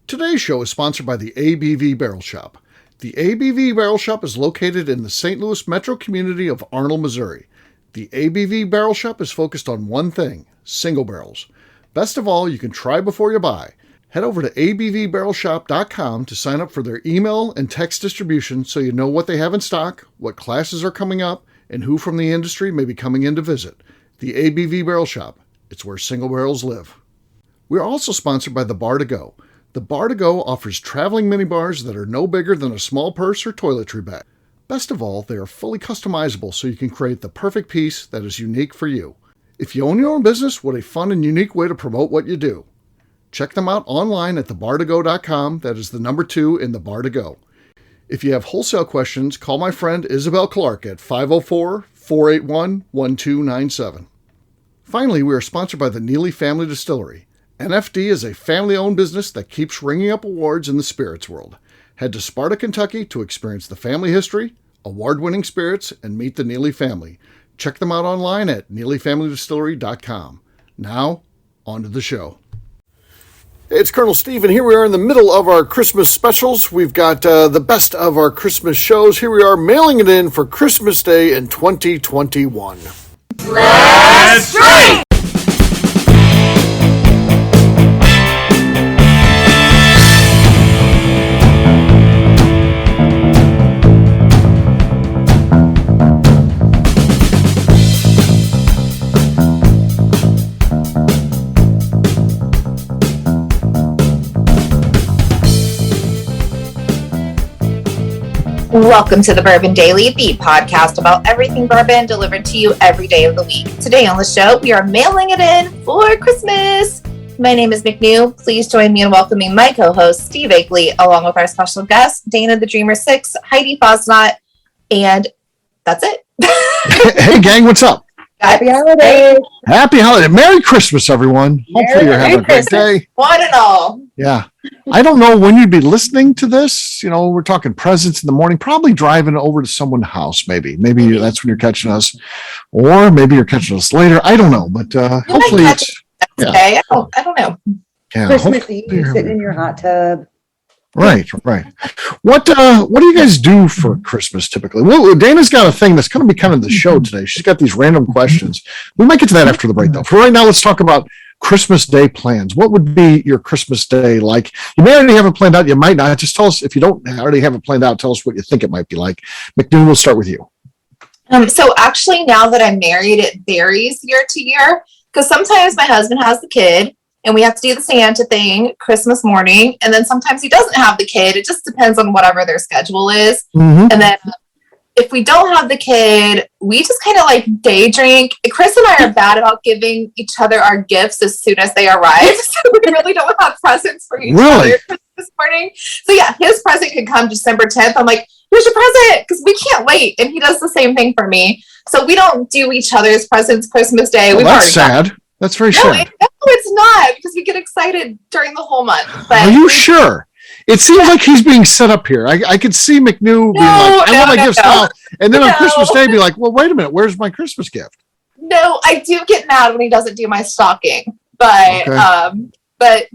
Today's show is sponsored by the ABV Barrel Shop. The ABV Barrel Shop is located in the St. Louis metro community of Arnold, Missouri. The ABV Barrel Shop is focused on one thing, single barrels. Best of all, you can try before you buy. Head over to abvbarrelshop.com to sign up for their email and text distribution so you know what they have in stock, what classes are coming up, and who from the industry may be coming in to visit. The ABV Barrel Shop. It's where single barrels live. We are also sponsored by the Bar to Go. The Bar to Go offers traveling minibars that are no bigger than a small purse or toiletry bag. Best of all, they are fully customizable so you can create the perfect piece that is unique for you. If you own your own business, what a fun and unique way to promote what you do. Check them out online at thebartogo.com. That is the number 2 in the Bar to Go. If you have wholesale questions, call my friend Isabel Clark at 504-481-1297. Finally, we are sponsored by the Neely Family Distillery. NFD is a family-owned business that keeps ringing up awards in the spirits world. Head to Sparta, Kentucky to experience the family history, award-winning spirits, and meet the Neely family. Check them out online at neelyfamilydistillery.com. Now, on to the show. Hey, it's Colonel Steve, and here we are in the middle of our Christmas specials. We've got the best of our Christmas shows. Here we are mailing it in for Christmas Day in 2021. Let's drink! Welcome to the Bourbon Daily, the podcast about everything bourbon delivered to you every day of the week. Today on the show, we are mailing it in for Christmas. My name is MacLeod. Please join me in welcoming my co-host, Steve Akeley, along with our special guest, Dana the Dreamer 6, Heidi Fosnot, and that's it. Hey, gang, what's up? Happy holidays. Happy holiday. Merry Christmas, everyone. Hopefully you're having a great day. One and all. Yeah. I don't know when you'd be listening to this. You know, we're talking presents in the morning, probably driving over to someone's house, maybe. Maybe that's when you're catching us. Or maybe you're catching us later. I don't know. But hopefully it's... Yeah. I don't know. Yeah, Christmas Eve, sitting in your hot tub. Right. What do you guys do for Christmas typically? Well, Dana's got a thing that's going to be kind of the show today. She's got these random questions. We might get to that after the break, though. For right now, let's talk about Christmas Day plans. What would be your Christmas Day like? You may already have it planned out. You might not. Just tell us, if you don't already have it planned out, tell us what you think it might be like. MacLeod, we'll start with you. So actually, now that I'm married, it varies year to year, because sometimes my husband has the kid and we have to do the Santa thing Christmas morning. And then sometimes he doesn't have the kid. It just depends on whatever their schedule is. Mm-hmm. And then if we don't have the kid, we just kind of like day drink. Chris and I are bad about giving each other our gifts as soon as they arrive. So we really don't have presents for each other Christmas morning. So yeah, his present can come December 10th. I'm like, here's your present, because we can't wait. And he does the same thing for me. So we don't do each other's presents Christmas Day. Well, that's sad. That's very sad. No, it's not, because we get excited during the whole month. But are you sure? It seems like he's being set up here. I could see MacLeod being like, I want my gifts now. And then on Christmas Day, be like, well, wait a minute. Where's my Christmas gift? No, I do get mad when he doesn't do my stocking. But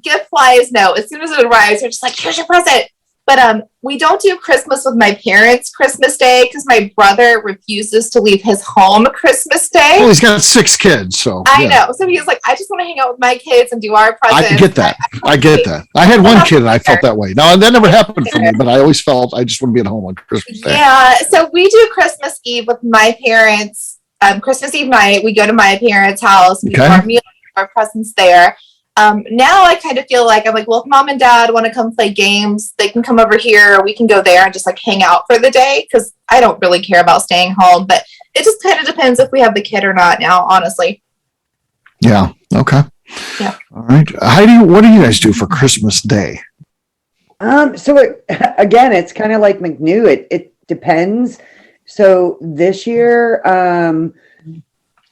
gift-wise, no. As soon as it arrives, we're just like, here's your present. But we don't do Christmas with my parents Christmas Day, because my brother refuses to leave his home Christmas Day. Well, he's got 6 kids, so. I know. So he's like, I just want to hang out with my kids and do our presents. I can get that. I get that. I had one kid and I felt that way. Now, that never happened for me, but I always felt I just want to be at home on Christmas Day. Yeah. So we do Christmas Eve with my parents. Christmas Eve night, we go to my parents' house. We do our meal, our presents there. Now I kind of feel like I'm like, well, if mom and dad want to come play games, they can come over here, or we can go there and just like hang out for the day, because I don't really care about staying home. But it just kind of depends if we have the kid or not now, honestly. Yeah. Okay. Yeah. All right. Heidi, what do you guys do for Christmas Day? Again, it's kind of like MacLeod. It depends. So this year,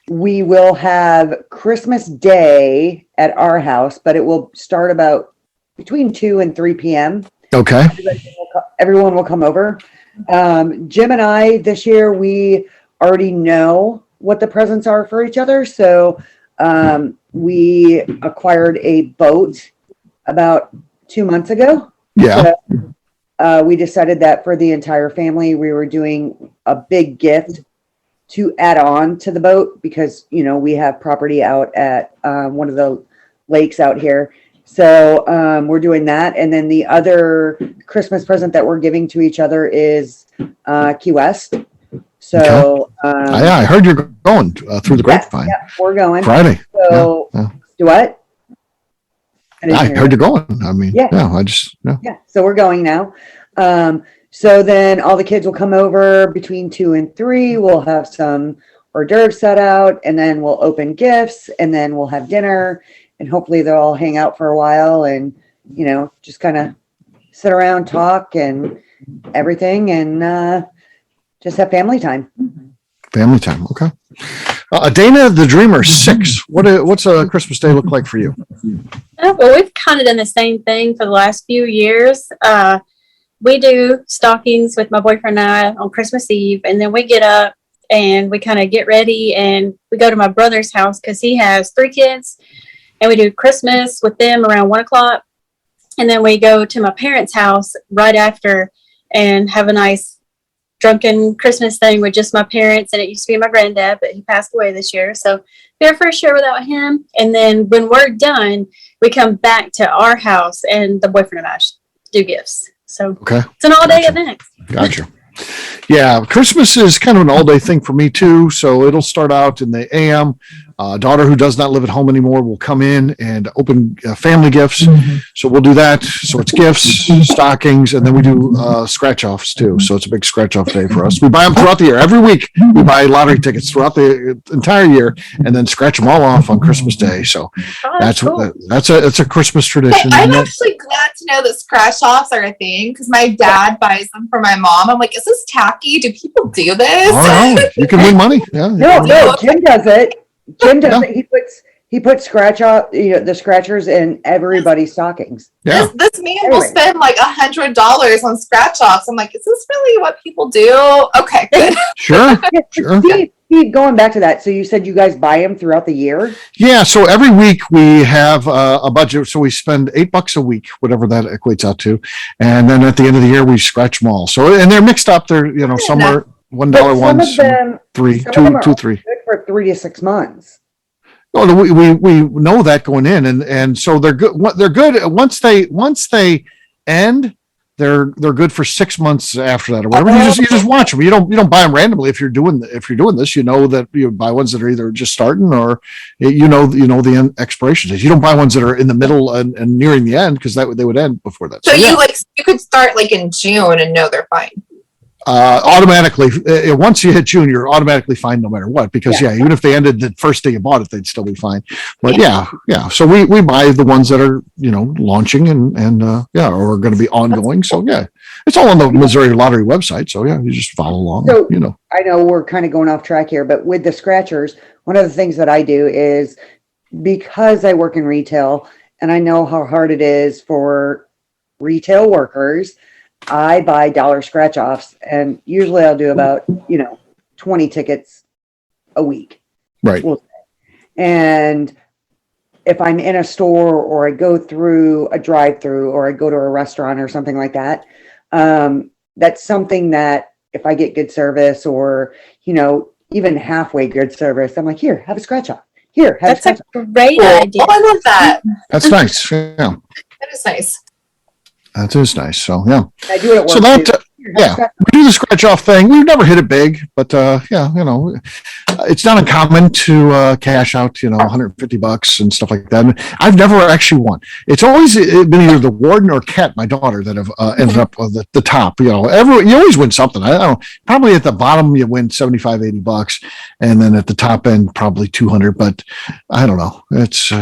we will have Christmas Day at our house, but it will start about between 2 and 3 p.m. Okay. Everyone will come over. Jim and I, this year, we already know what the presents are for each other. So we acquired a boat about 2 months ago. Yeah. So, we decided that for the entire family, we were doing a big gift to add on to the boat because, we have property out at one of the lakes out here. So we're doing that. And then the other Christmas present that we're giving to each other is Key West. So I heard you're going through the grapevine. Yeah, we're going Friday. So do what? I heard you're going. I mean, yeah. So we're going now. So then all the kids will come over between 2 and 3. We'll have some hors d'oeuvres set out, and then we'll open gifts, and then we'll have dinner, and hopefully they'll all hang out for a while and, just kind of sit around, talk and everything, and just have family time. Family time. Okay. Dana, the Dreamer, 6. What's a Christmas day look like for you? Well, we've kind of done the same thing for the last few years. We do stockings with my boyfriend and I on Christmas Eve, and then we get up and we kind of get ready and we go to my brother's house because he has 3 kids, and we do Christmas with them around 1:00. And then we go to my parents' house right after and have a nice drunken Christmas thing with just my parents. And it used to be my granddad, but he passed away this year. So be our first year without him. And then when we're done, we come back to our house and the boyfriend and I do gifts. So it's an all-day event. Gotcha. Yeah, Christmas is kind of an all-day thing for me too. So it'll start out in the AM. Daughter who does not live at home anymore will come in and open family gifts. So we'll do that. So it's gifts, stockings, and then we do scratch offs too. So it's a big scratch off day for us. We buy them throughout the year. Every week we buy lottery tickets throughout the entire year and then scratch them all off on Christmas Day. So that's cool. That's a Christmas tradition. Hey, I'm actually glad to know that scratch offs are a thing because my dad buys them for my mom. I'm like, is this tacky? Do people do this? Oh, you can win money. Yeah. No, Jim does it. Jim does it. He puts scratch off, the scratchers in everybody's stockings. Yeah. This man will spend like $100 on scratch offs. I'm like, is this really what people do? Okay, good. Sure. Steve, going back to that, so you said you guys buy them throughout the year? Yeah, so every week we have a budget, so we spend $8 a week, whatever that equates out to, and then at the end of the year we scratch them all. So, and they're mixed up. They're some are $1 ones, some 3, 2, 3. Good for 3 to 6 months. Oh, we know that going in, and so they're good. They're good once they end. They're good for 6 months after that or whatever. You just watch them. You don't buy them randomly. If you're doing this, you know that you buy ones that are either just starting or the end expiration days. You don't buy ones that are in the middle and nearing the end because they would end before that. So you could start like in June and know they're fine. Automatically, once you hit June, you're automatically fine no matter what, because even if they ended the first day you bought it, they'd still be fine. But so we buy the ones that are launching and or going to be ongoing. So it's all on the Missouri Lottery website. So you just follow along. So I know we're kind of going off track here, but with the scratchers, one of the things that I do is, because I work in retail and I know how hard it is for retail workers, I buy dollar scratch offs, and usually I'll do about 20 tickets a week. Right. And if I'm in a store or I go through a drive-through or I go to a restaurant or something like that, that's something that if I get good service or even halfway good service, I'm like, here, have a scratch off. Here, have that's a great idea. Oh, I love that. That's nice. Yeah. That is nice. That is nice. So I do it at work. So that we do the scratch off thing. We've never hit it big, but it's not uncommon to cash out $150 and stuff like that. And I've never actually won. It's always been either the warden or Kat, my daughter, that have ended up at the top. You always win something. I don't know. Probably at the bottom you win $75-$80, and then at the top end probably $200. But I don't know. It's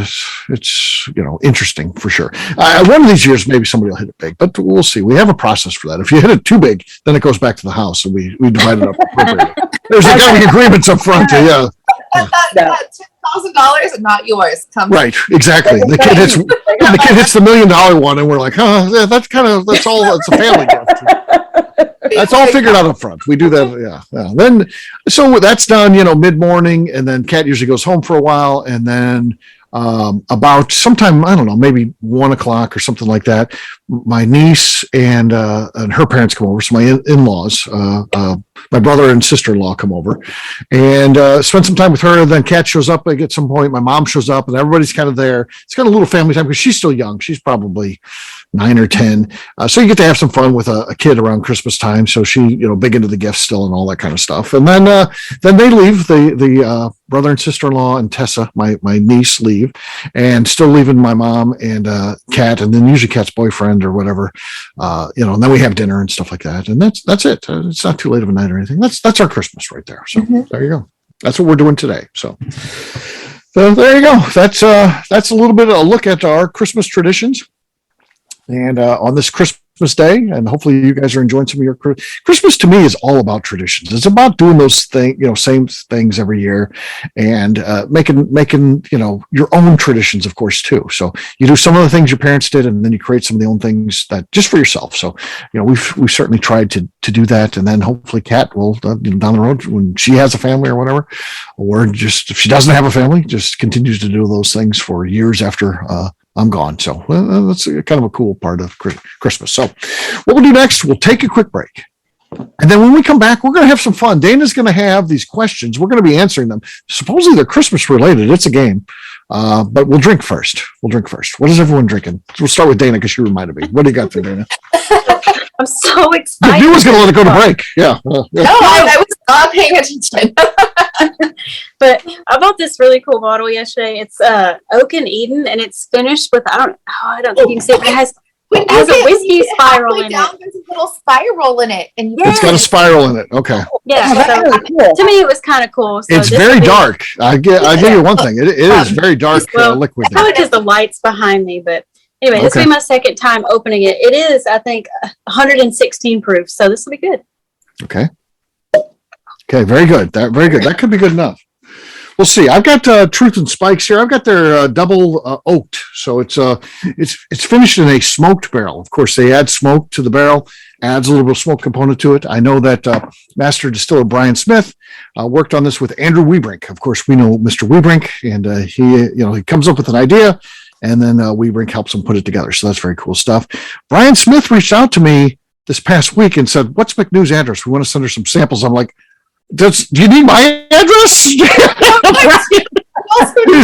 interesting for sure. One of these years maybe somebody will hit it big, but we'll see. We have a process for that. If you hit it too big, then it goes back to the house, and we divide it up appropriately. There's accounting agreements up front. That $10,000 and not yours. Right, exactly. The kid hits the $1 million one, and we're like, that's all. It's a family gift. That's all figured out up front. We do that. Yeah. Then, so that's done, mid-morning, and then Kat usually goes home for a while, and then about sometime, I don't know, maybe 1:00 or something like that, my niece and her parents come over. So my in-laws, my brother and sister-in-law come over and spend some time with her. And then Kat shows up at some point. My mom shows up and everybody's kind of there. It's kind of a little family time because she's still young. She's probably 9 or 10. So you get to have some fun with a kid around Christmas time. So she, big into the gifts still and all that kind of stuff. And then they leave. The brother and sister-in-law and Tessa, my niece, leave, and still leaving my mom and Kat, and then usually Kat's boyfriend or whatever. And then we have dinner and stuff like that. And that's it. It's not too late of a night or anything. That's our Christmas right there. So There you go. That's what we're doing today. So there you go. That's a little bit of a look at our Christmas traditions. And on this Christmas Day, and hopefully you guys are enjoying some of your Christmas. To me is all about traditions. It's about doing those things, same things every year, and making your own traditions, of course, too. So you do some of the things your parents did, and then you create some of the own things that just for yourself. So we've certainly tried to do that, and then hopefully Kat will down the road when she has a family or whatever, or just if she doesn't have a family, just continues to do those things for years after I'm gone. So that's kind of a cool part of Christmas. So what we'll do next, we'll take a quick break. And then when we come back, we're going to have some fun. Dana's going to have these questions. We're going to be answering them. Supposedly they're Christmas related. It's a game. But we'll drink first. What is everyone drinking? We'll start with Dana because she reminded me. What do you got there, Dana? I'm so excited. You was going to let it go to break. Yeah. No, I was not paying attention. But I bought this really cool bottle yesterday. It's Oak and Eden, and it's finished with I don't think you can see it, but it has a whiskey spiral in it. There's a little spiral in it, and It's got a spiral in it. Okay. Yeah, so to me it was kind of cool. So it's very dark. I give you one thing. It is very dark liquid. Probably because the light's behind me, but anyway, this will be my second time opening it. It is, I think, 116 proof, so this will be good. Okay. Okay, very good. Very good. That could be good enough. We'll see. I've got Truth and Spikes here. I've got their double oaked, so it's finished in a smoked barrel. Of course, they add smoke to the barrel, adds a little bit of smoke component to it. I know that master distiller Brian Smith worked on this with Andrew Webrink. Of course, we know Mr. Webrink, and he comes up with an idea, and then Webrink helps him put it together. So that's very cool stuff. Brian Smith reached out to me this past week and said, "What's McNew's address? We want to send her some samples." I'm like, do you need my address? He's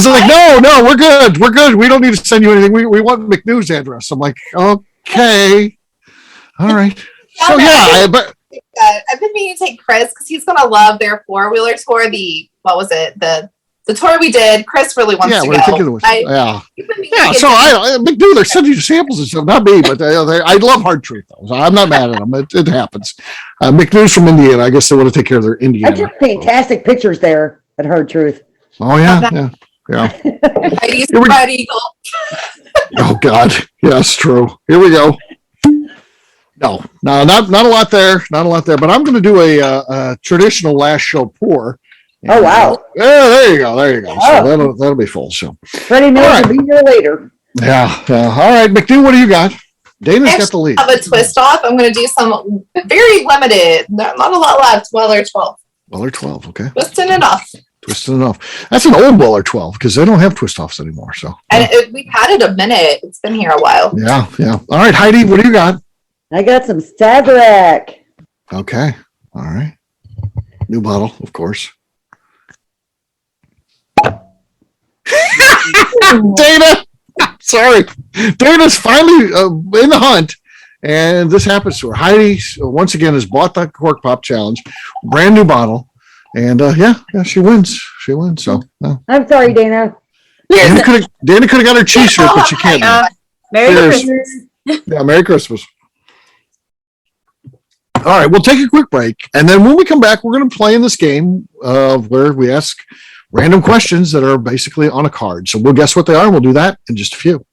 like, no, we're good. We don't need to send you anything. We want McNew's address. I'm like, okay, all right. So but I've been meaning to take Chris because he's gonna love their 4-wheeler tour. The tour we did. Chris really wants to go. So McNew, they're sending you samples and stuff. Not me, but I love Hard Truth though. So I'm not mad at them. It happens. McNew's from Indiana. I guess they want to take care of their Indiana. I took fantastic pictures there at Hard Truth. Oh yeah. I used to Red Eagle. Oh God, yes, true. Here we go. No, not a lot there. But I'm going to do a traditional last show pour. Oh wow! Yeah, there you go. Oh. So that'll be full. So Freddie Mills will be here later. Yeah. All right, McNew, what do you got? Dana's got the lead. I have a twist off. I'm going to do some very limited. Not a lot left. Weller 12. Weller 12. Okay. Twisting it off. That's an old Weller 12 because they don't have twist offs anymore. So and we've had it a minute. It's been here a while. Yeah. All right, Heidi, what do you got? I got some Sazerac. Okay. All right. New bottle, of course. Dana, sorry. Dana's finally in the hunt, and this happens to her. Heidi, once again, has bought the Cork Pop Challenge, brand new bottle, and she wins. So I'm sorry, Dana. Dana could have got her cheese shirt, but she can't. Merry Christmas. Yeah, Merry Christmas. All right, we'll take a quick break, and then when we come back, we're going to play in this game where we ask random questions that are basically on a card. So we'll guess what they are, and we'll do that in just a few.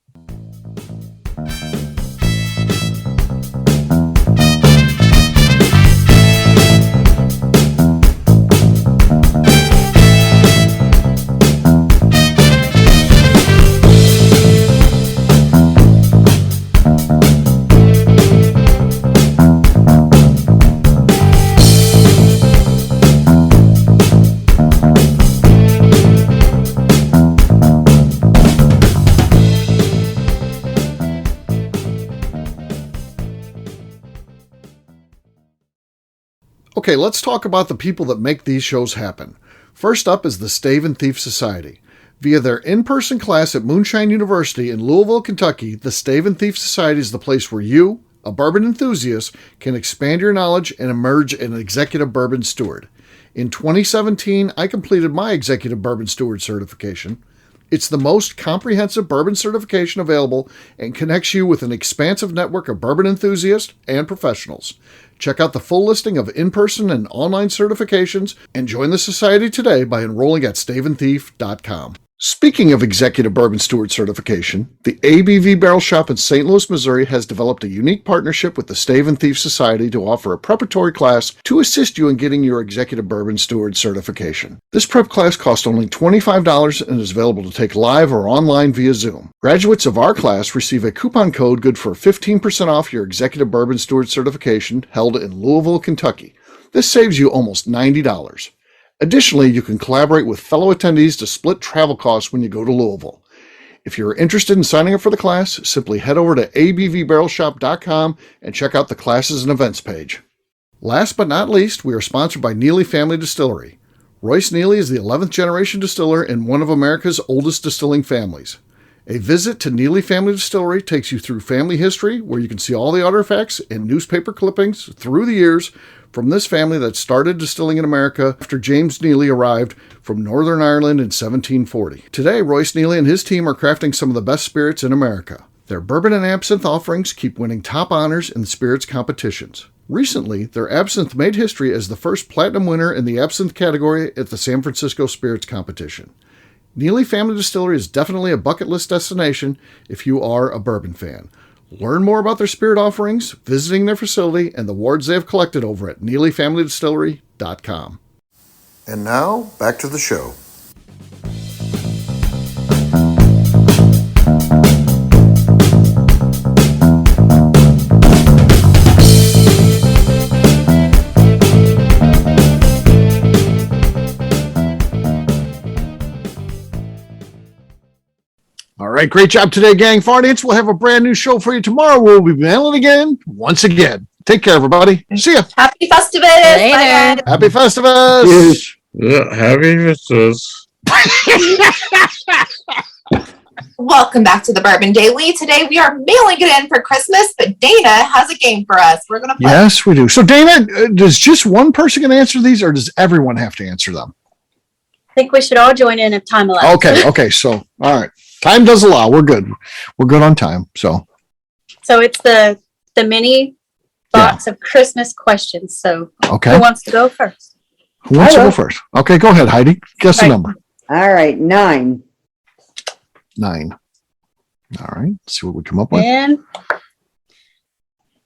Okay, let's talk about the people that make these shows happen. First up is the Stave and Thief Society. Via their in-person class at Moonshine University in Louisville, Kentucky, the Stave and Thief Society is the place where you, a bourbon enthusiast, can expand your knowledge and emerge an executive bourbon steward. In 2017, I completed my executive bourbon steward certification. It's the most comprehensive bourbon certification available and connects you with an expansive network of bourbon enthusiasts and professionals. Check out the full listing of in-person and online certifications and join the society today by enrolling at staveandthief.com. Speaking of executive bourbon steward certification, the ABV Barrel Shop in St. Louis, Missouri has developed a unique partnership with the Stave and Thief Society to offer a preparatory class to assist you in getting your executive bourbon steward certification. This prep class costs only $25 and is available to take live or online via Zoom. Graduates of our class receive a coupon code good for 15% off your executive bourbon steward certification held in Louisville, Kentucky. This saves you almost $90. Additionally, you can collaborate with fellow attendees to split travel costs when you go to Louisville. If you're interested in signing up for the class, simply head over to abvbarrelshop.com and check out the classes and events page. Last but not least, we are sponsored by Neely Family Distillery. Royce Neely is the 11th generation distiller in one of America's oldest distilling families. A visit to Neely Family Distillery takes you through family history, where you can see all the artifacts and newspaper clippings through the years from this family that started distilling in America after James Neely arrived from Northern Ireland in 1740. Today, Royce Neely and his team are crafting some of the best spirits in America. Their bourbon and absinthe offerings keep winning top honors in the spirits competitions. Recently, their absinthe made history as the first platinum winner in the absinthe category at the San Francisco Spirits Competition. Neely Family Distillery is definitely a bucket list destination if you are a bourbon fan. Learn more about their spirit offerings, visiting their facility, and the awards they have collected over at NeelyFamilyDistillery.com. And now, back to the show. All right, great job today, gang. Fardians, we'll have a brand new show for you tomorrow. We'll be mailing again, once again. Take care, everybody. See ya. Happy Festivus. Later. Bye, Happy Festivus. Yeah, happy Festivus. Welcome back to the Bourbon Daily. Today we are mailing it in for Christmas, but Dana has a game for us. We're going to play. Yes, we do. So, Dana, does just one person can answer these, or does everyone have to answer them? I think we should all join in if time allows. Okay. So, all right. Time does allow. We're good. We're good on time. So it's the mini box of Christmas questions. So okay. who wants to go first? Who wants to go first? Okay, go ahead, Heidi. Guess the number. All right, 9. 9. All right. Let's see what we come up with. And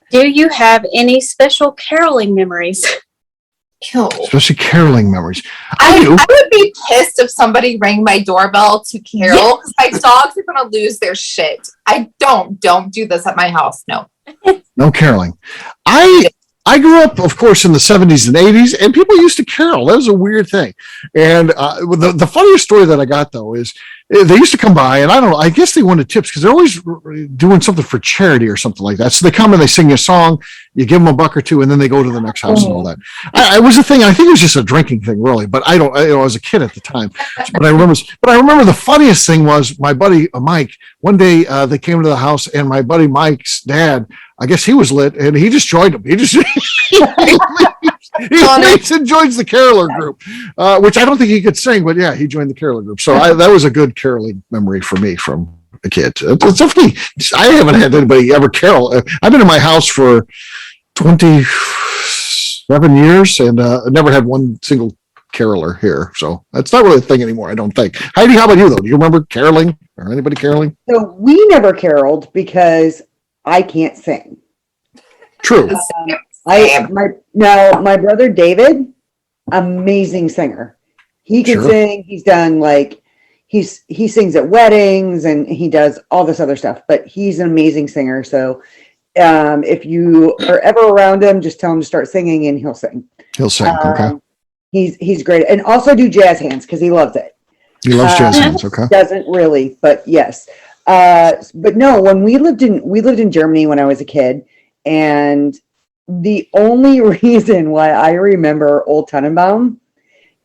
do you have any special caroling memories? Cool. Especially caroling memories. I do. would be pissed if somebody rang my doorbell to carol because my dogs are going to lose their shit. I don't do this at my house. No. No caroling. I grew up, of course, in the 70s and 80s, and people used to carol. That was a weird thing. And the funniest story that I got, though, is they used to come by, and I don't know, I guess they wanted tips because they're always doing something for charity or something like that. So they come and they sing you a song, you give them a buck or two, and then they go to the next house and all that. It was a thing. I think it was just a drinking thing, really, but I was a kid at the time. But I remember the funniest thing was my buddy Mike. One day they came to the house, and my buddy Mike's dad, I guess he was lit, and he just joined them. He just he leads and joins the caroler group, which I don't think he could sing, but yeah, he joined the caroler group. So that was a good caroling memory for me from a kid. It's definitely, I haven't had anybody ever carol. I've been in my house for 27 years, and never had one single caroler here. So that's not really a thing anymore, I don't think. Heidi, how about you, though? Do you remember caroling or anybody caroling? So we never caroled because I can't sing. True. My brother David, amazing singer. He can sing. He's done he sings at weddings and he does all this other stuff, but he's an amazing singer. So if you are ever around him, just tell him to start singing and he'll sing. He'll sing. Okay. He's great. And also do jazz hands because he loves it. He loves jazz hands. Okay. Doesn't really, but yes. But no, when we lived in Germany when I was a kid, and the only reason why I remember Old Tenenbaum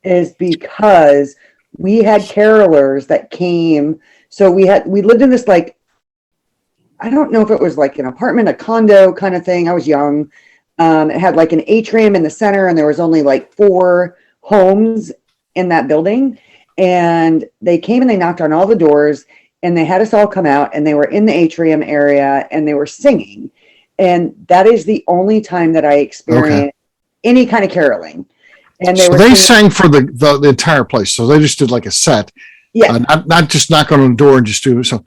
is because we had carolers that came. So we lived in this, like, I don't know if it was like an apartment, a condo kind of thing. I was young. It had like an atrium in the center, and there was only like 4 homes in that building. And they came and they knocked on all the doors, and they had us all come out, and they were in the atrium area and they were singing. And that is the only time that I experienced any kind of caroling. And they sang for the entire place. So they just did like a set. Yeah. Not just knock on the door and just do it. So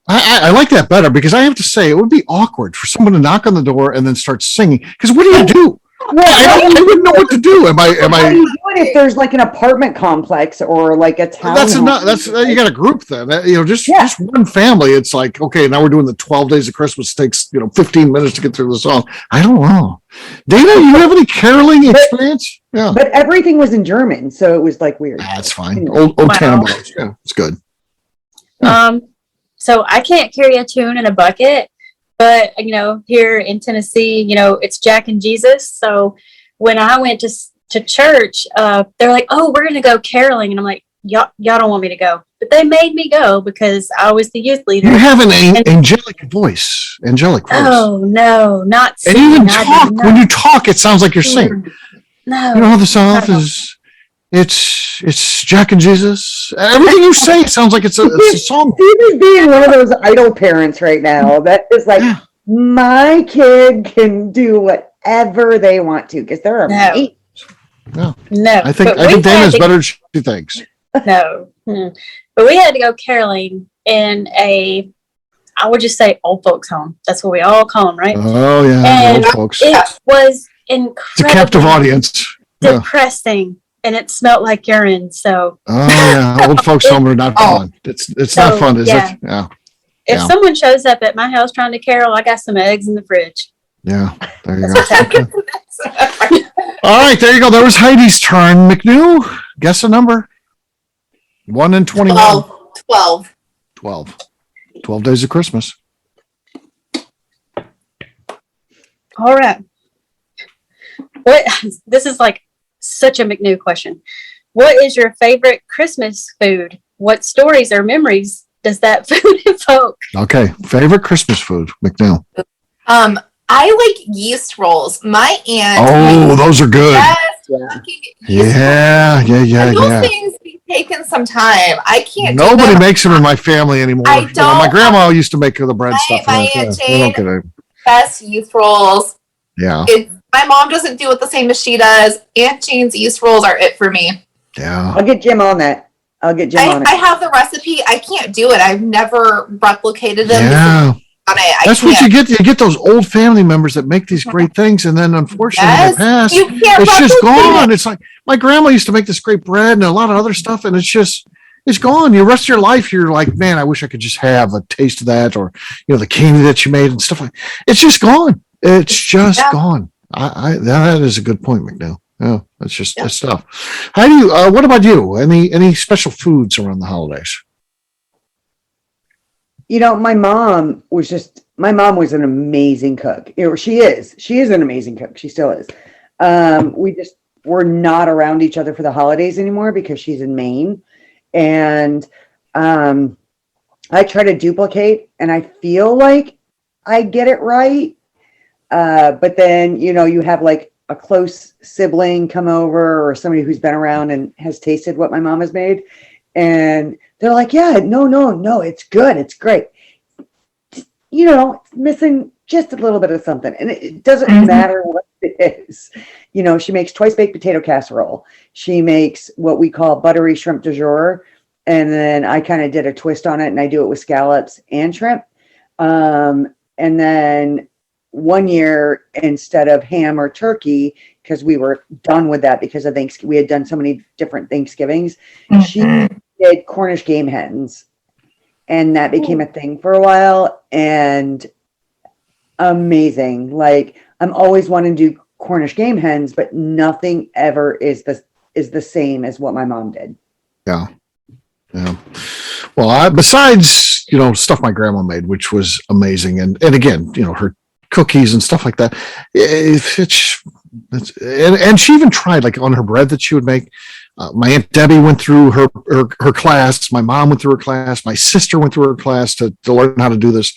I like that better, because I have to say it would be awkward for someone to knock on the door and then start singing. Because what do you do? Well, I wouldn't know what to do. Am I? How do you do it if there's like an apartment complex or like a town? That's enough. That's you got a group then. Just one family. It's like, okay, now we're doing the 12 Days of Christmas. It takes 15 minutes to get through the song. I don't know. Dana, you have any caroling experience? Yeah, but everything was in German, so it was like weird. That's fine. Old Tannenbaums. Yeah, it's good. So I can't carry a tune in a bucket. But, here in Tennessee, it's Jack and Jesus. So when I went to church, they're like, oh, we're going to go caroling. And I'm like, y'all don't want me to go. But they made me go because I was the youth leader. You have an angelic voice. Oh, no, not singing. And even talk. When you talk, it sounds like you're singing. No. You know how the South is... It's Jack and Jesus. Everything you say sounds like it's a song. Steven's being one of those idol parents right now. That is like, my kid can do whatever they want to because they're amazing. No. I think Dana's better than she thinks. No. But we had to go caroling in I would just say old folks home. That's what we all call them, right? Oh, yeah. And old folks. It was incredible. It's a captive audience. Depressing. And it smelled like urine. So old folks home are not fun. It's not fun, is it? Yeah. If someone shows up at my house trying to carol, I got some eggs in the fridge. Yeah, there you go. All right, there you go. That was Heidi's turn. McNew, guess a number. 1 and 21. 12. 12 Days of Christmas. All right. This is like such a McNew question. What is your favorite Christmas food? What stories or memories does that food evoke? Okay, favorite Christmas food, McNeil. I like yeast rolls. My aunt. Oh, those are good. Yeah. Those things be taking some time. I can't. Nobody makes them in my family anymore. I don't. My grandma used to make the bread stuff. My Aunt Jane, best yeast rolls. Yeah. My mom doesn't do it the same as she does. Aunt Jane's yeast rolls are it for me. Yeah. I'll get Jim on that. On it. I have the recipe. I can't do it. I've never replicated them. Yeah. That's what you get. You get those old family members that make these great things, and then unfortunately they pass. It's just gone. It's like my grandma used to make this great bread and a lot of other stuff, and it's gone. The rest of your life, you're like, man, I wish I could just have a taste of that, or the candy that you made and stuff like. It's just gone. It's just gone. That is a good point, McNeil. Yeah, that's just that's stuff. How do you? What about you? Any special foods around the holidays? My mom was an amazing cook. She is an amazing cook. She still is. We're not around each other for the holidays anymore because she's in Maine, and I try to duplicate, and I feel like I get it right. But then, you have like a close sibling come over or somebody who's been around and has tasted what my mom has made. And they're like, yeah, no, it's good. It's great. It's missing just a little bit of something. And it doesn't matter what it is. She makes twice baked potato casserole. She makes what we call buttery shrimp du jour. And then I kind of did a twist on it, and I do it with scallops and shrimp. And then one year, instead of ham or turkey, because we were done with that because of Thanksgiving, we had done so many different Thanksgivings. She did Cornish game hens, and that became a thing for a while. And amazing. Like, I'm always wanting to do Cornish game hens, but nothing ever is the same as what my mom did. Yeah. Well, besides stuff my grandma made, which was amazing, and again, her cookies and stuff like that. And she even tried, like, on her bread that she would make. My Aunt Debbie went through her class. My mom went through her class. My sister went through her class to learn how to do this,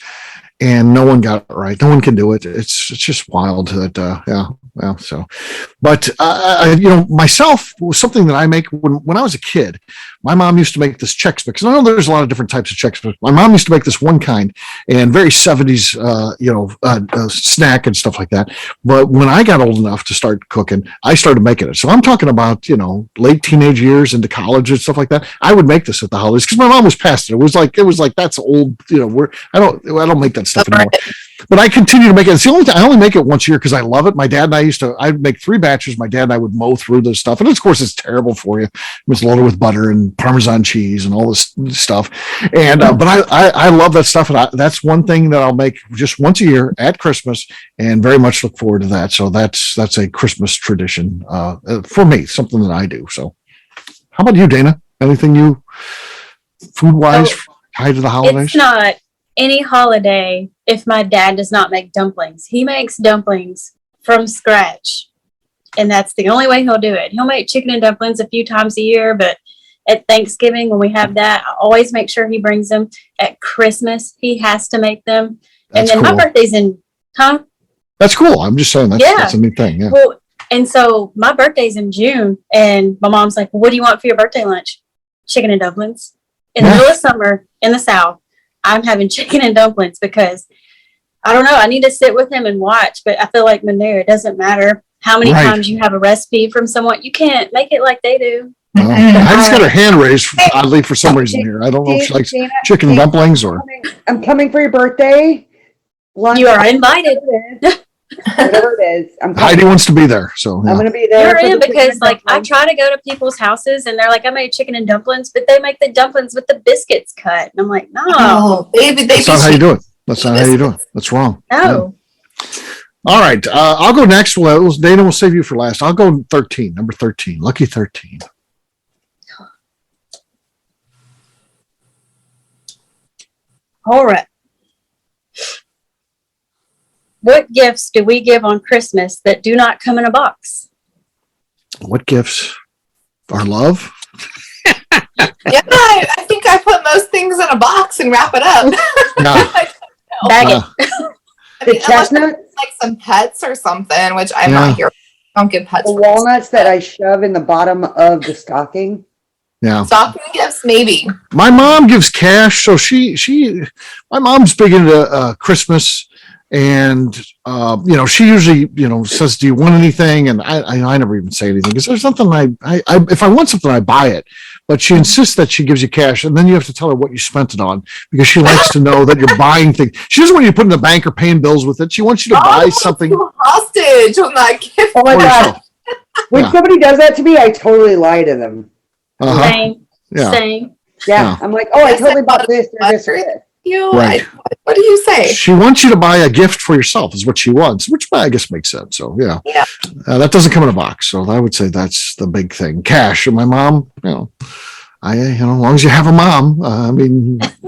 and no one got it right. No one can do it. It's just wild that so. But myself, was something that I make when I was a kid. My mom used to make this Chex Mix, and I know there's a lot of different types of Chex Mix. My mom used to make this one kind, and very 70s, snack and stuff like that. But when I got old enough to start cooking, I started making it. So I'm talking about, late teenage years into college and stuff like that. I would make this at the holidays because my mom was past it. It was like that's old. I don't make that stuff anymore. But I continue to make it. It's the only time I only make it once a year because I love it. My dad and I'd make 3 batches. My dad and I would mow through this stuff. And of course, it's terrible for you. It's loaded with butter and Parmesan cheese and all this stuff. And, but I love that stuff. And that's one thing that I'll make just once a year at Christmas and very much look forward to that. So that's a Christmas tradition, for me, something that I do. So how about you, Dana? Anything you food wise tied to the holidays? It's not any holiday if my dad does not make dumplings. He makes dumplings from scratch, and that's the only way he'll do it. He'll make chicken and dumplings a few times a year, but at Thanksgiving, when we have that, I always make sure he brings them. At Christmas, he has to make them. That's and then cool. My birthday's in, That's cool. I'm just saying that's a neat thing. Yeah. Well, and so my birthday's in June, and my mom's like, "What do you want for your birthday lunch?" Chicken and dumplings. In the middle of summer in the South, I'm having chicken and dumplings because I don't know. I need to sit with him and watch, but I feel like Manera, it doesn't matter how many times you have a recipe from someone. You can't make it like they do. I just got her hand raised oddly for some reason here. I don't know if she likes chicken dumplings or. I'm coming for your birthday. Lunch, you are invited. Whatever it is. Heidi wants to be there, so I'm going to be there. You're in because, like, I try to go to people's houses and they're like, "I made chicken and dumplings," but they make the dumplings with the biscuits cut, and I'm like, "No, that's not how you do it. That's not how you do it. That's wrong." No. Yeah. All right, I'll go next. Well, Dana will save you for last. I'll go 13, number 13, lucky 13. All right. What gifts do we give on Christmas that do not come in a box? What gifts? Our love? Yeah, I think I put most things in a box and wrap it up. No. Bag it. I mean, The chestnuts? like some pets or something, which I'm not here. I don't give pets. The walnuts that I shove in the bottom of the stocking. Yeah. Stocking gifts, maybe. My mom gives cash, so my mom's big into Christmas, and she usually says, "Do you want anything?" And I never even say anything because there's something I if I want something I buy it, but she insists that she gives you cash, and then you have to tell her what you spent it on because she likes to know that you're buying things. She doesn't want you to put in the bank or paying bills with it. She wants you to buy something. Hostage on that gift. Oh my God! When Yeah. somebody does that to me, I totally lie to them. Uh-huh. Same. Yeah. Same. Yeah, I'm like, "Oh, I totally bought this or this or this." Right. What do you say? She wants you to buy a gift for yourself is what she wants, which I guess makes sense. So yeah. That doesn't come in a box. So I would say that's the big thing. Cash. And my mom, as long as you have a mom,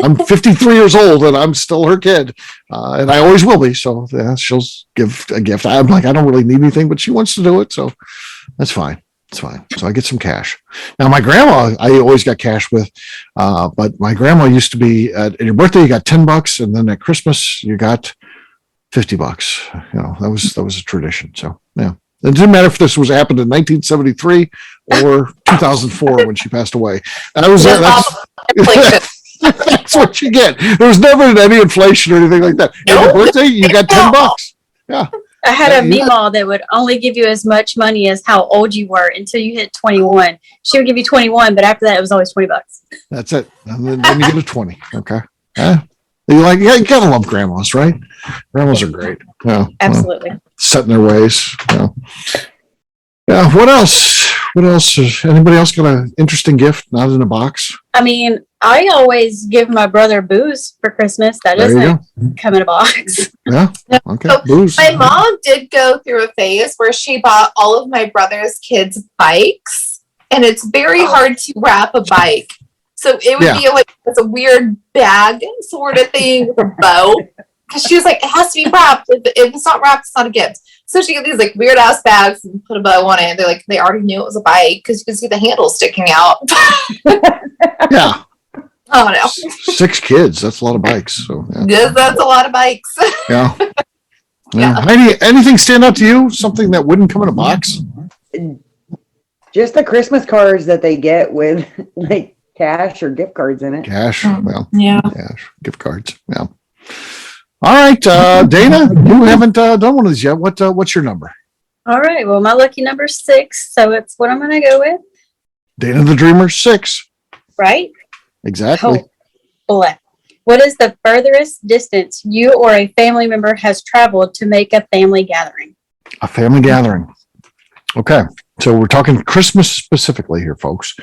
I'm 53 years old and I'm still her kid, and I always will be. So yeah, she'll give a gift. I'm like, I don't really need anything, but she wants to do it. So that's fine. It's fine. So I get some cash. Now, my grandma, I always got cash with, but my grandma used to be at your birthday, you got $10, and then at Christmas, you got $50. That was a tradition. So, yeah. It didn't matter if this was happened in 1973 or 2004 when she passed away. That's what you get. There was never any inflation or anything like that. At your birthday, you got $10. Yeah. I had a Meemaw that would only give you as much money as how old you were until you hit 21. She would give you 21, but after that, it was always $20. That's it. And then you get a 20. Okay. You gotta love grandmas, right? Grandmas are great. Yeah. Absolutely. Set in their ways. Yeah. Yeah. What else? Anybody else got an interesting gift not in a box? I mean, I always give my brother booze for Christmas. That doesn't come in a box. Yeah. Okay. So Booze. my mom did go through a phase where she bought all of my brother's kids' bikes, and it's very hard to wrap a bike. So it would be like it's a weird bag sort of thing with a bow. because she was like, it has to be wrapped. If it's not wrapped, it's not a gift. So she got these like weird ass bags and put a bow on it. And they're like, they already knew it was a bike because you can see the handle sticking out. Yeah. Oh no. 6 kids. That's a lot of bikes. So yeah. Yes, that's a lot of bikes. Yeah. Yeah. Heidi, anything stand out to you? Something that wouldn't come in a box? Just the Christmas cards that they get with like cash or gift cards in it. Cash. Well, Yeah. cash, gift cards. Yeah. All right, Dana, you haven't done one of these yet. What's your number? All right. Well, my lucky number's 6, so it's what I'm going to go with. Dana the Dreamer, 6. Right? Exactly. Oh, boy. What is the furthest distance you or a family member has traveled to make a family gathering? A family gathering. Okay. So we're talking Christmas specifically here, folks.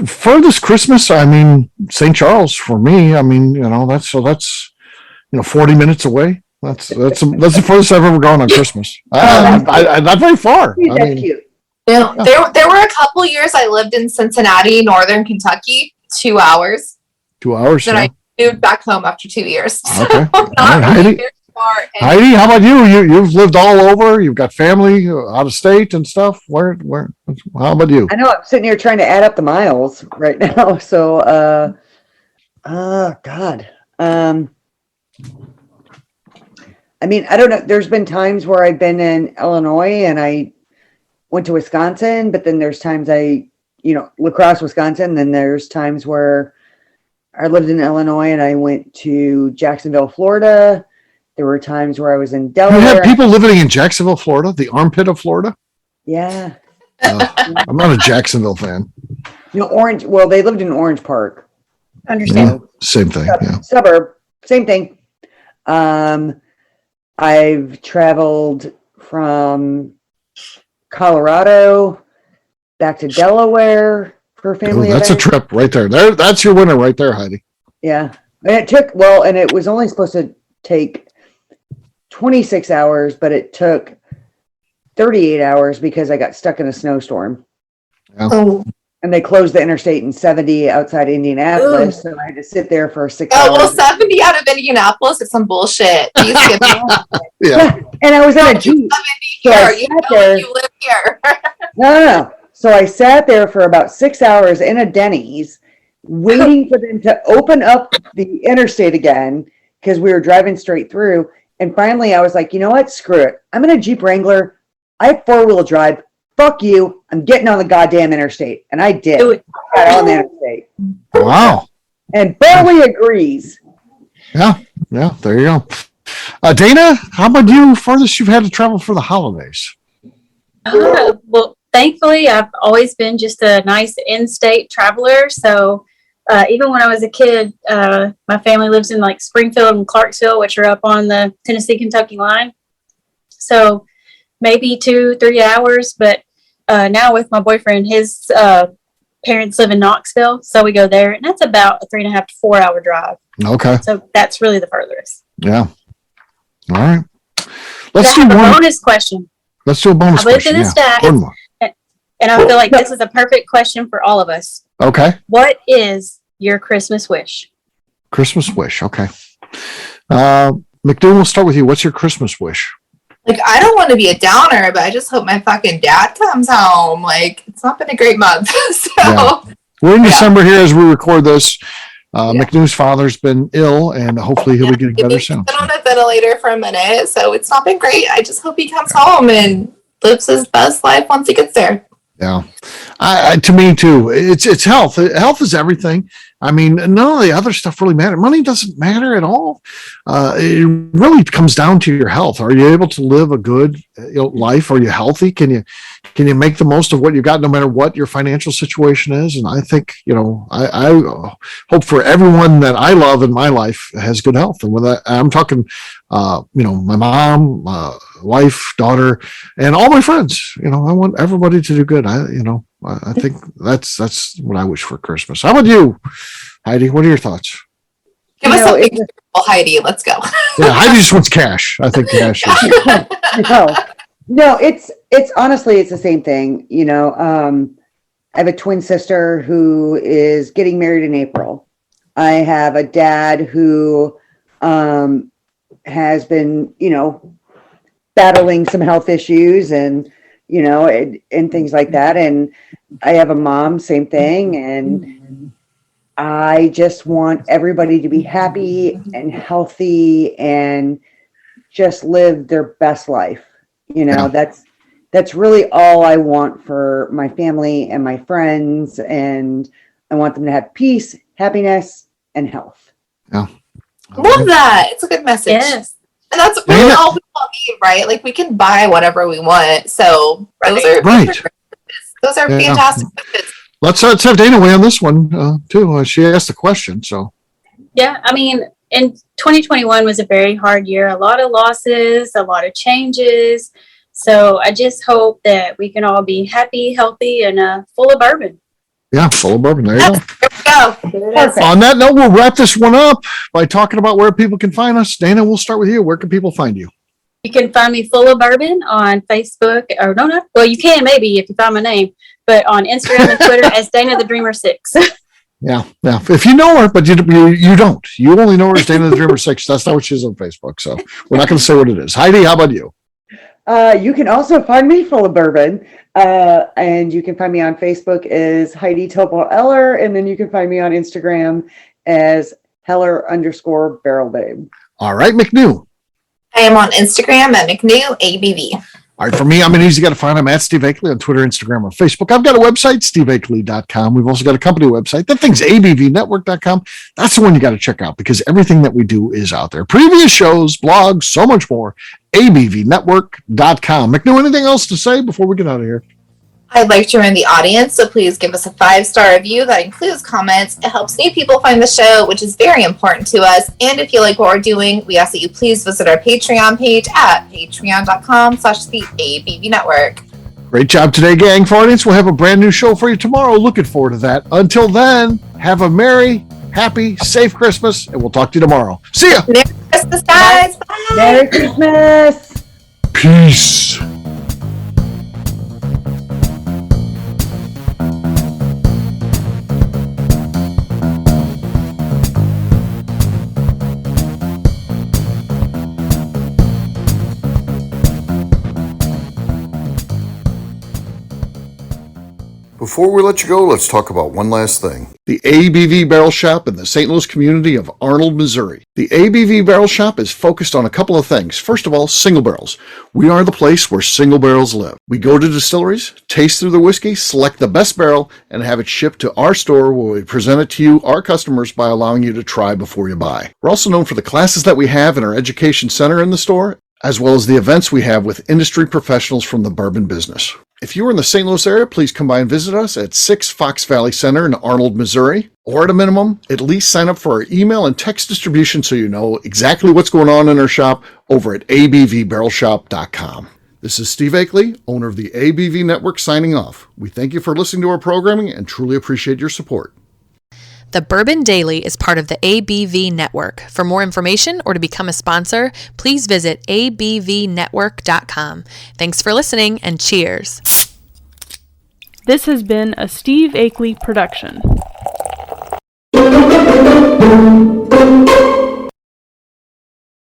Furthest Christmas, I mean, St. Charles for me. I mean, that's 40 minutes away. That's the furthest I've ever gone on Christmas. Not very far. That's cute. Yeah. There were a couple years I lived in Cincinnati, Northern Kentucky, 2 hours. 2 hours. Then I moved back home after 2 years. So Okay. not Right, really Heidi? very far. And Heidi, how about you? You've lived all over. You've got family out of state and stuff. Where? How about you? I know I'm sitting here trying to add up the miles right now. So, God. I mean, I don't know. There's been times where I've been in Illinois and I went to Wisconsin, but then there's times La Crosse, Wisconsin. Then there's times where I lived in Illinois and I went to Jacksonville, Florida. There were times where I was in Delaware. You have people living in Jacksonville, Florida, the armpit of Florida. Yeah. I'm not a Jacksonville fan. Orange. Well, they lived in Orange Park. Understand. Same thing. Yeah. Suburb. Same thing. I've traveled from Colorado back to Delaware for family That's events. a trip right there. That's your winner right there, Heidi. Yeah. And it was only supposed to take 26 hours, but it took 38 hours because I got stuck in a snowstorm. Yeah. Oh. And they closed the interstate in 70 outside Indianapolis. Ooh. So I had to sit there for 6 hours. Oh, well, 70 out of Indianapolis is some bullshit. You skip Yeah. And I was in a Jeep. So I here. sat there. You live here. No. So I sat there for about 6 hours in a Denny's waiting for them to open up the interstate again because we were driving straight through. And finally I was like, you know what? Screw it. I'm in a Jeep Wrangler. I have 4-wheel drive. Fuck you. I'm getting on the goddamn interstate. And I did. I got on the interstate. Wow. And Burley agrees. Yeah. There you go. Dana, how about you? Furthest you've had to travel for the holidays? Well, thankfully, I've always been just a nice in-state traveler. So even when I was a kid, my family lives in like Springfield and Clarksville, which are up on the Tennessee-Kentucky line. So maybe 2-3 hours. But now with my boyfriend, his parents live in Knoxville. So we go there, and that's about a 3.5 to 4 hour drive. Okay. So that's really the furthest. Yeah. All right. Let's I do have a one. bonus question. Let's do a bonus I lived question. in the stats. One more. And I feel like this is a perfect question for all of us. Okay. What is your Christmas wish? Christmas wish. Okay. McDoom, we'll start with you. What's your Christmas wish? Like, I don't want to be a downer, but I just hope my fucking dad comes home. Like, it's not been a great month. So, Yeah. We're in December here as we record this. McNew's father's been ill, and hopefully he'll be getting better he's soon. been on a ventilator for a minute, so it's not been great. I just hope he comes home and lives his best life once he gets there. Yeah. To me too, it's health. Health is everything. I mean, none of the other stuff really matters. Money doesn't matter at all. It really comes down to your health. Are you able to live a good life? Are you healthy? Can you make the most of what you got, no matter what your financial situation is? And I think, I hope for everyone that I love in my life has good health. And with that, I'm talking, my mom, wife, daughter, and all my friends. I want everybody to do good. I think that's what I wish for Christmas. How about you, Heidi? What are your thoughts? Give us something beautiful, Heidi. Let's go. Yeah, Heidi just wants cash. I think cash is. No, it's honestly, it's the same thing. I have a twin sister who is getting married in April. I have a dad who has been, battling some health issues and, and things like that. And I have a mom, same thing. And I just want everybody to be happy and healthy and just live their best life. That's really all I want for my family and my friends. And I want them to have peace, happiness, and health. Yeah. Love that. It's a good message. Yes. And that's really all we all need, right? Like we can buy whatever we want. So those are those are fantastic benefits. Let's have Dana weigh on this one too. She asked the question, so. Yeah, I mean, and 2021 was a very hard year. A lot of losses, a lot of changes. So I just hope that we can all be happy, healthy, and full of bourbon. Yeah, full of bourbon. There you go. Perfect. On that note, we'll wrap this one up by talking about where people can find us. Dana, we'll start with you. Where can people find you? You can find me full of bourbon on Facebook, or well, you can maybe if you find my name, but on Instagram and Twitter as Dana the Dreamer 6. Yeah. If you know her, but you don't. You only know her as Dana the Dreamer 6. That's not what she is on Facebook. So we're not going to say what it is. Heidi, how about you? You can also find me full of bourbon. And you can find me on Facebook as Heidi Topol Eller. And then you can find me on Instagram as Heller_Barrel Babe. All right, McNew. I am on Instagram at McNew ABV. All right, for me, I'm an easy guy to find. I'm at Steve Akeley on Twitter, Instagram, or Facebook. I've got a website, steveakeley.com. We've also got a company website. That thing's abvnetwork.com. That's the one you got to check out because everything that we do is out there. Previous shows, blogs, so much more. abvnetwork.com. McNew, anything else to say before we get out of here? I'd like to remind the audience, so please give us a 5-star review that includes comments. It helps new people find the show, which is very important to us. And if you like what we're doing, we ask that you please visit our Patreon page at patreon.com/the ABV Network. Great job today, gang. For audience, we'll have a brand new show for you tomorrow. Looking forward to that. Until then, have a merry, happy, safe Christmas, and we'll talk to you tomorrow. See ya. Merry Christmas, guys. Bye. Merry Christmas. Peace. Before we let you go, let's talk about one last thing. The ABV Barrel Shop in the St. Louis community of Arnold, Missouri. The ABV Barrel Shop is focused on a couple of things. First of all, single barrels. We are the place where single barrels live. We go to distilleries, taste through the whiskey, select the best barrel, and have it shipped to our store where we present it to you, our customers, by allowing you to try before you buy. We're also known for the classes that we have in our education center in the store, as well as the events we have with industry professionals from the bourbon business. If you are in the St. Louis area, please come by and visit us at 6 Fox Valley Center in Arnold, Missouri. Or at a minimum, at least sign up for our email and text distribution so you know exactly what's going on in our shop over at abvbarrelshop.com. This is Steve Akeley, owner of the ABV Network, signing off. We thank you for listening to our programming and truly appreciate your support. The Bourbon Daily is part of the ABV Network. For more information or to become a sponsor, please visit abvnetwork.com. Thanks for listening and cheers. This has been a Steve Akeley production.